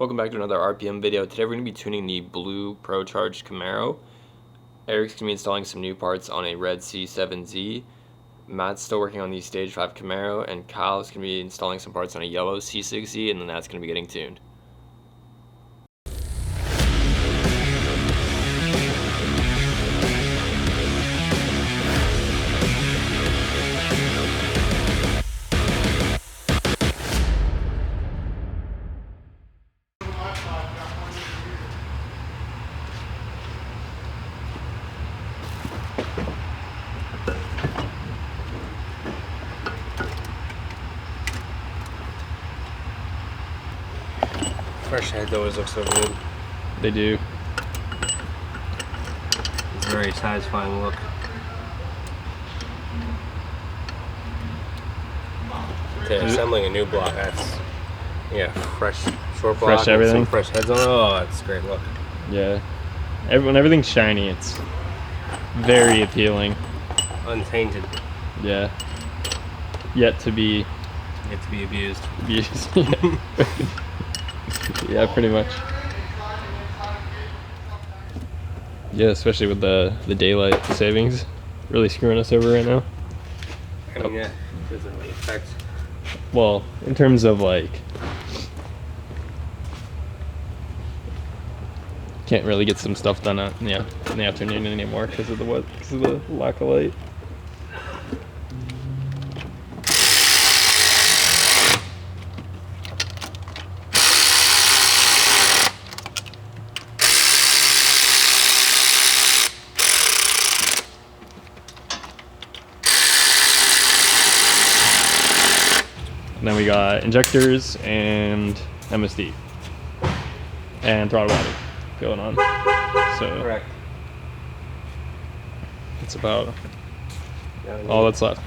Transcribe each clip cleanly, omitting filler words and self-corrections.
Welcome back to another RPM video. Today we're going to be tuning the blue Procharged Camaro. Eric's going to be installing some new parts on a red C7Z. Matt's still working on the Stage 5 Camaro, and Kyle's going to be installing some parts on a yellow C6Z, and then that's going to be getting tuned. Fresh heads always look so good. They do. It's a very satisfying look. Okay, assembling a new block, that's, yeah, fresh short block. Fresh everything. Some fresh heads on it. Oh, that's a great look. Yeah. When everything's shiny, it's very appealing. Untainted. Yeah. Yet to be abused. Yeah, pretty much. Yeah, especially with the daylight savings really screwing us over right now. I mean, yeah, it doesn't really affect. Well, in terms of like, can't really get some stuff done in the afternoon anymore because of the lack of light. And then we got injectors and MSD and throttle body going on. So Correct. it's about all that's left.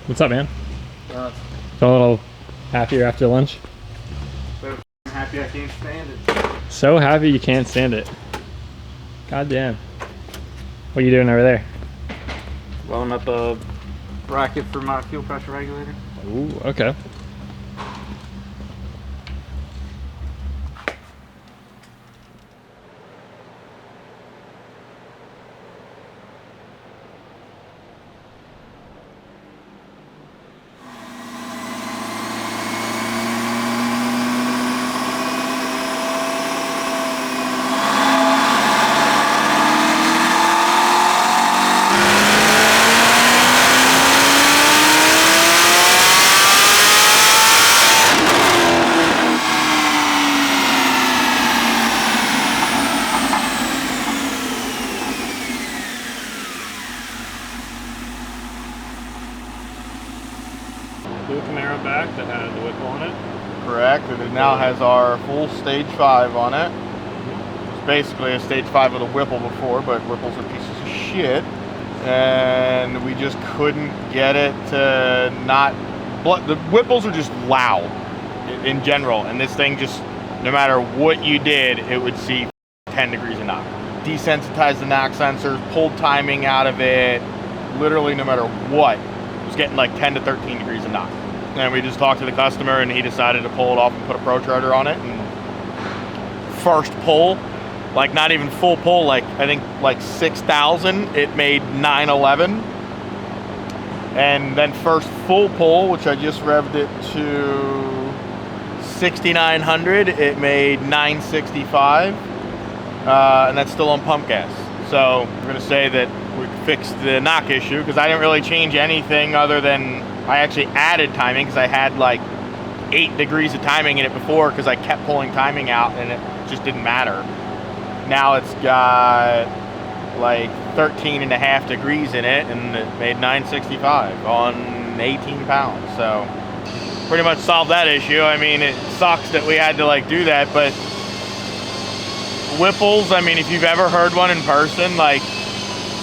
What's up, man? Feel a little happier after lunch? So happy I can't stand it. So happy you can't stand it. God damn. What are you doing over there? Blowing up a bracket for my fuel pressure regulator. Ooh, okay. Blue Camaro back that had the Whipple on it. Correct, and it now has our full Stage 5 on it. It's basically a Stage 5 with a Whipple before, but Whipples are pieces of shit. And we just couldn't get it to not... The Whipples are just loud in general, and this thing just, no matter what you did, it would see 10 degrees of knock. Desensitized the knock sensors, pulled timing out of it, literally no matter what. Was getting like 10 to 13 degrees of knock. And we just talked to the customer and he decided to pull it off and put a Procharger on it. And first pull, like not even full pull, like I think like 6,000, it made 911. And then first full pull, which I just revved it to 6,900, it made 965. And that's still on pump gas. So we're gonna say that we fixed the knock issue because I didn't really change anything other than I actually added timing because I had like 8 degrees of timing in it before because I kept pulling timing out and it just didn't matter. Now it's got like 13.5 degrees in it and it made 965 on 18 pounds. So pretty much solved that issue. I mean, it sucks that we had to like do that, but Whipples, I mean, if you've ever heard one in person, like,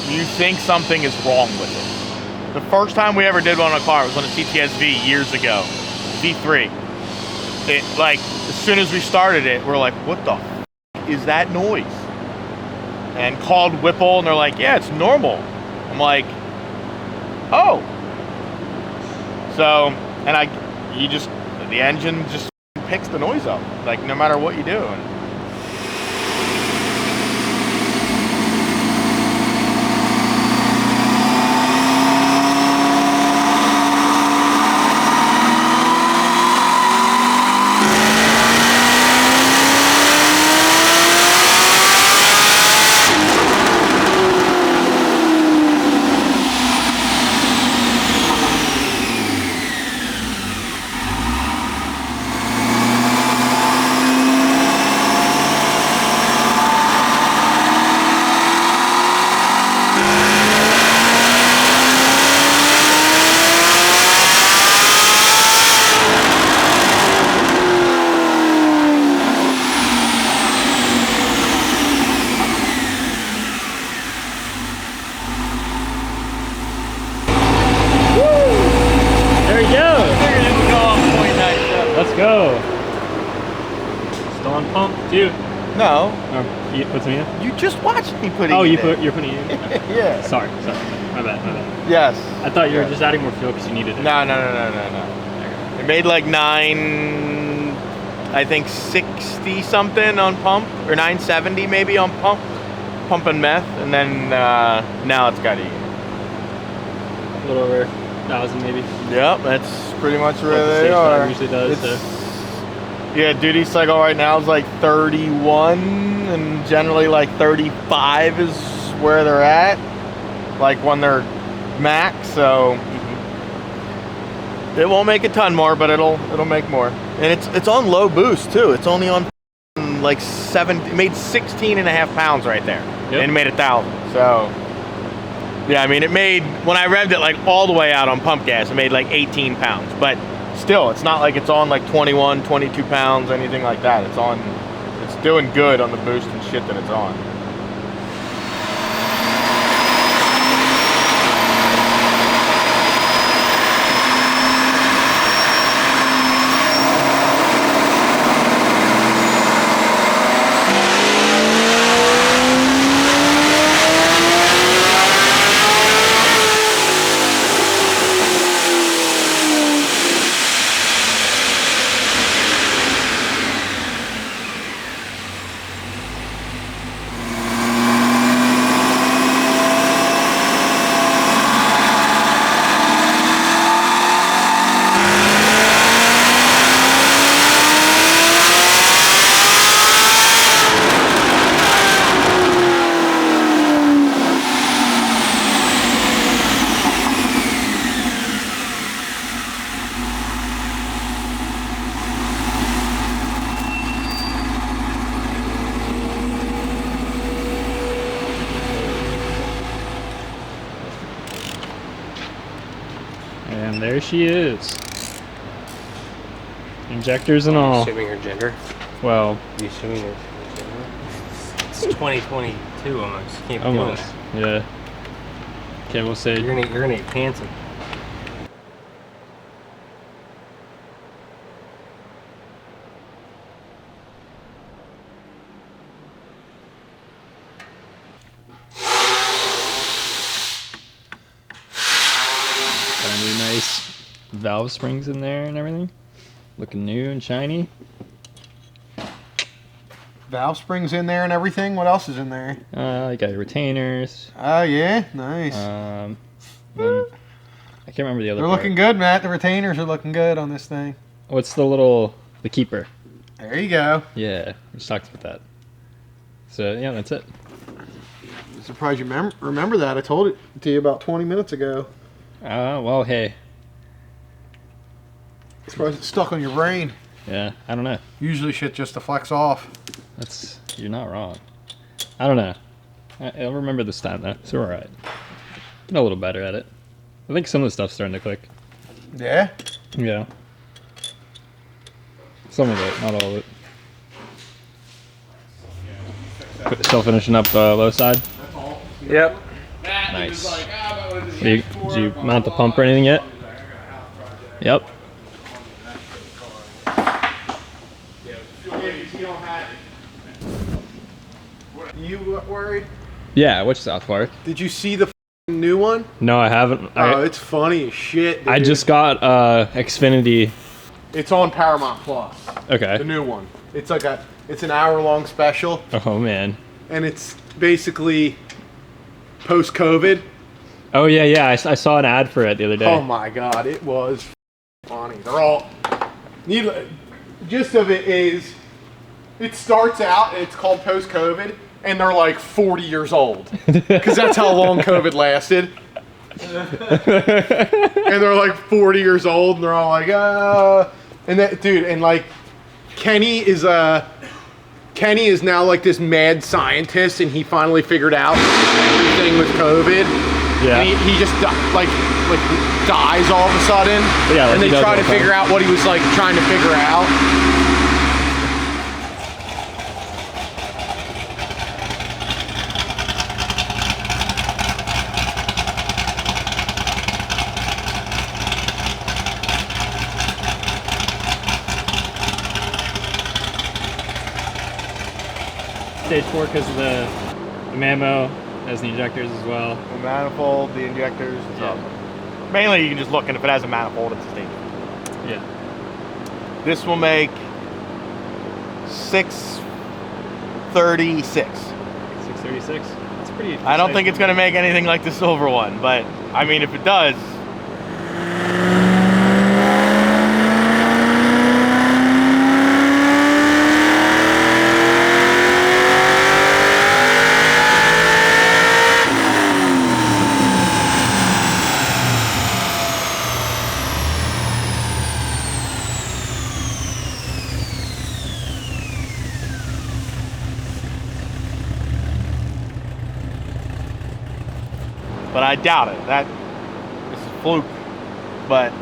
you think something is wrong with it. The first time we ever did one on a car was on a CTS-V years ago, V3. It, like, as soon as we started it, we're like, what the f is that noise? And called Whipple, and they're like, yeah, it's normal. I'm like, oh. So, and the engine just picks the noise up, like no matter what you do. Let's go. Still on pump too. No. What's me in? You just watched me putting Oh, it you're in. putting it in? Okay. Yeah. Sorry. My bad. Yes. I thought you were just adding more fuel because you needed it. No. It made like 60 something on pump, or 970 maybe on pump and meth, and then now it's got to eat. A little over 1,000 maybe. Yep, that's pretty much where Like the they stage are. five usually does. So. Yeah, duty cycle right now is like 31, and generally like 35 is where they're at, like when they're max. So it won't make a ton more, but it'll make more. And it's on low boost too. It's only on like 7. It made 16.5 pounds right there, and it made 1,000. So yeah, I mean, it made, when I revved it like all the way out on pump gas, it made like 18 pounds. But still, it's not like it's on like 21, 22 pounds, anything like that. It's doing good on the boost and shit that it's on. And there she is. Injectors and all. Assuming her gender. Well, You assuming her gender? It's 2022 almost. Can't be almost. doing that. Yeah. Okay, we'll say. You're gonna get canceled. Got new nice valve springs in there and everything. Looking new and shiny. Valve springs in there and everything. What else is in there? You got your retainers. Oh yeah, nice. Then I can't remember the other They're part. looking good, Matt. The retainers are looking good on this thing. What's the keeper? There you go. Yeah, we just talked about that. So yeah, that's it. I'm surprised you remember that. I told it to you about 20 minutes ago. Well, hey. Surprised it's stuck on your brain. Yeah, I don't know. Usually shit just deflects off. You're not wrong. I don't know. I'll remember this time though, so we're alright. Get a little better at it. I think some of the stuff's starting to click. Yeah? Yeah. Some of it, not all of it. Still finishing up low side? Yep. Nice. Did you mount the pump or anything yet? Yep. You worried? Yeah, which South Park? Did you see the new one? No, I haven't. Oh, it's funny as shit, dude. I just got Xfinity. It's on Paramount Plus. Okay. The new one. It's like it's an hour-long special. Oh man. And it's basically post-COVID. Oh yeah. I saw an ad for it the other day. Oh my god, it was funny. They're all. Gist of it is, it starts out and it's called post-COVID, and they're like 40 years old because that's how long COVID lasted. And they're like 40 years old, and they're all like, and that dude, and like Kenny is now like this mad scientist, and he finally figured out everything with COVID. Yeah. And he just like dies all of a sudden. Yeah. Like and they try to figure out what he was like trying to figure out. Stage 4 because of the mammo, has the injectors as well. The manifold, the injectors. Yeah. Mainly, you can just look, and if it has a manifold, it's a stage. Yeah. This will make 636. 636. That's pretty. I don't think it's going to make anything like the silver one, but I mean, if it does. But I doubt it. That is a fluke. But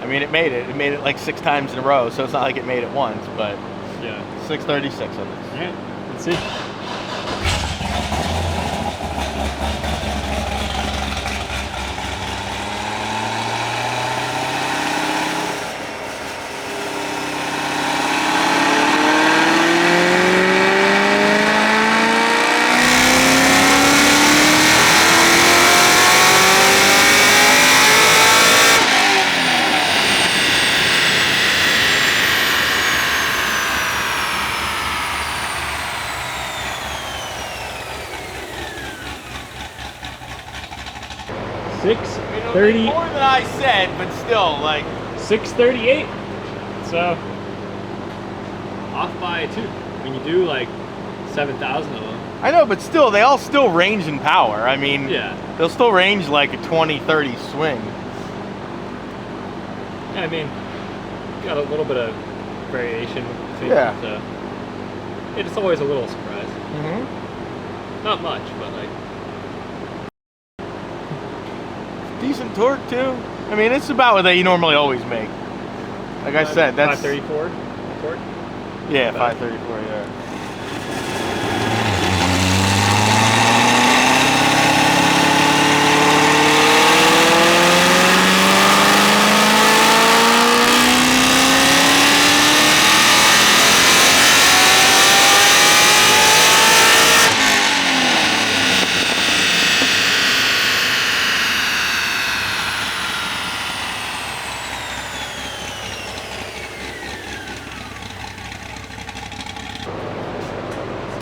I mean, it made it. It made it like 6 times in a row, so it's not like it made it once. But yeah, 636 on this. All right, let's see. More than I said, but still, like 638. So off by 2. I mean, you do like 7,000 of them. I know, but still, they all still range in power. I mean, yeah, they'll still range like a 20-30 swing. Yeah, I mean, got a little bit of variation between Yeah. them, so it's always a little surprise. Mm-hmm. Not much, but like Decent torque too. I mean, it's about what they normally always make. Like I said, that's 534 torque. Yeah, 534. Yeah.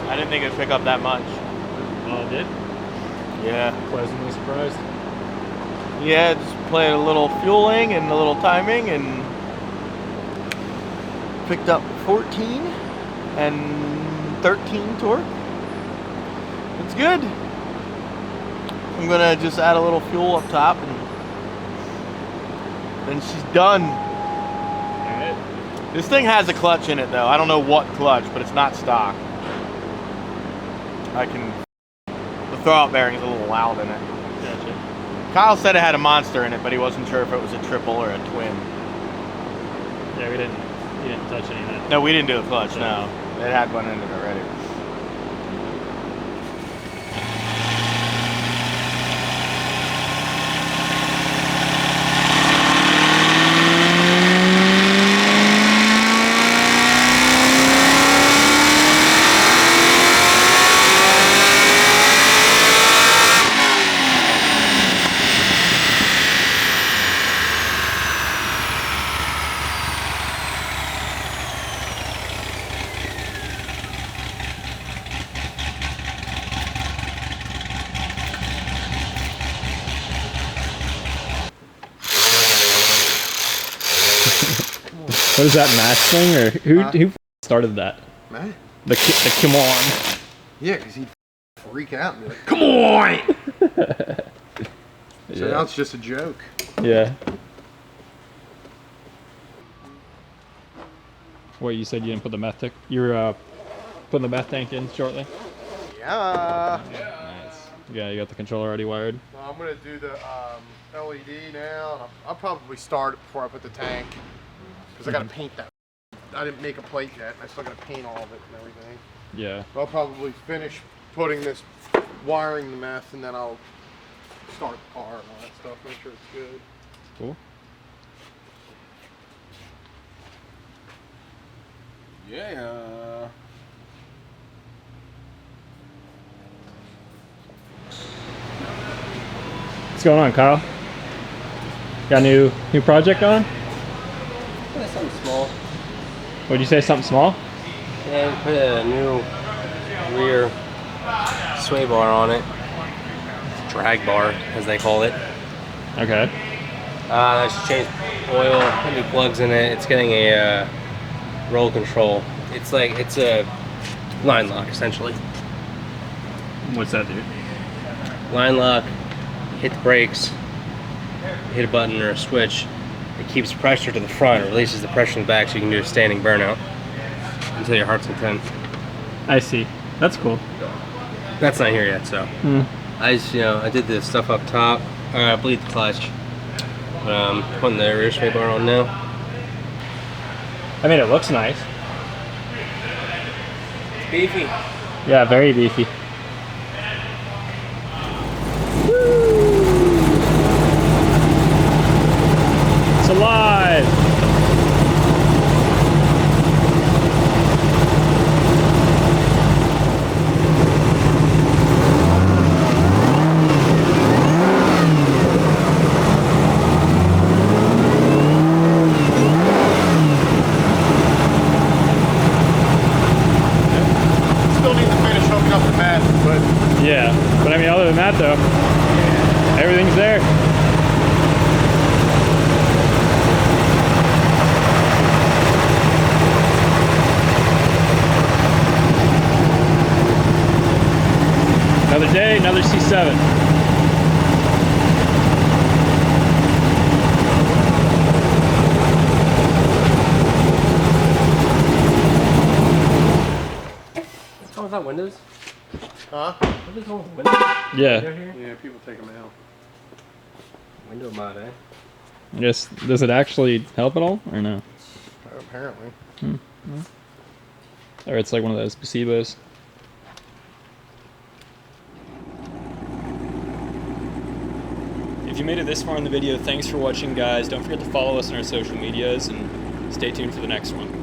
I didn't think it'd pick up that much. Oh, it did? Yeah. Pleasantly surprised. Yeah, just played a little fueling and a little timing and picked up 14 and 13 torque. It's good. I'm gonna just add a little fuel up top and then she's done. Alright. This thing has a clutch in it though. I don't know what clutch, but it's not stock. The throwout bearing's a little loud in it. Gotcha. Kyle said it had a monster in it, but he wasn't sure if it was a triple or a twin. Yeah, you didn't touch any of that. No, we didn't do the clutch, no. It had one in it already. What is that match thing, or who started that? Man. The come on. Yeah, because he'd freak out and be like, come on! So now it's just a joke. Yeah. What, you said you didn't put the meth tank? You're putting the meth tank in shortly? Yeah. Nice. Yeah, you got the controller already wired? Well, I'm going to do the LED now. And I'll probably start it before I put the tank. Because I got to paint that. I didn't make a plate yet. I still got to paint all of it and everything. Yeah. I'll probably finish putting this, wiring the meth, and then I'll start the car and all that stuff. Make sure it's good. Cool. Yeah. What's going on, Kyle? Got a new project on? Something small. What'd you say, something small? Yeah, we put a new rear sway bar on it. Drag bar, as they call it. Okay. I just changed oil, put new plugs in it. It's getting a roll control. It's a line lock, essentially. What's that do? Line lock, hit the brakes, hit a button or a switch. It keeps pressure to the front, it releases the pressure in the back so you can do a standing burnout until your heart's content. I see. That's cool. That's not here yet, so. I just, I did the stuff up top. I bleed the clutch. Putting the rear sway bar on now. I mean, it looks nice. It's beefy. Yeah, very beefy. It's alive! Still need to finish hooking up the meth, but Yeah, but I mean, other than that though, everything's there. Another day, another C7. What's wrong with that windows? huh? What is wrong with windows? Yeah. Yeah, people take them out. Window mod, eh? Just, does it actually help at all, or no? Apparently. Or it's like one of those placebos. If you made it this far in the video, thanks for watching, guys. Don't forget to follow us on our social medias and stay tuned for the next one.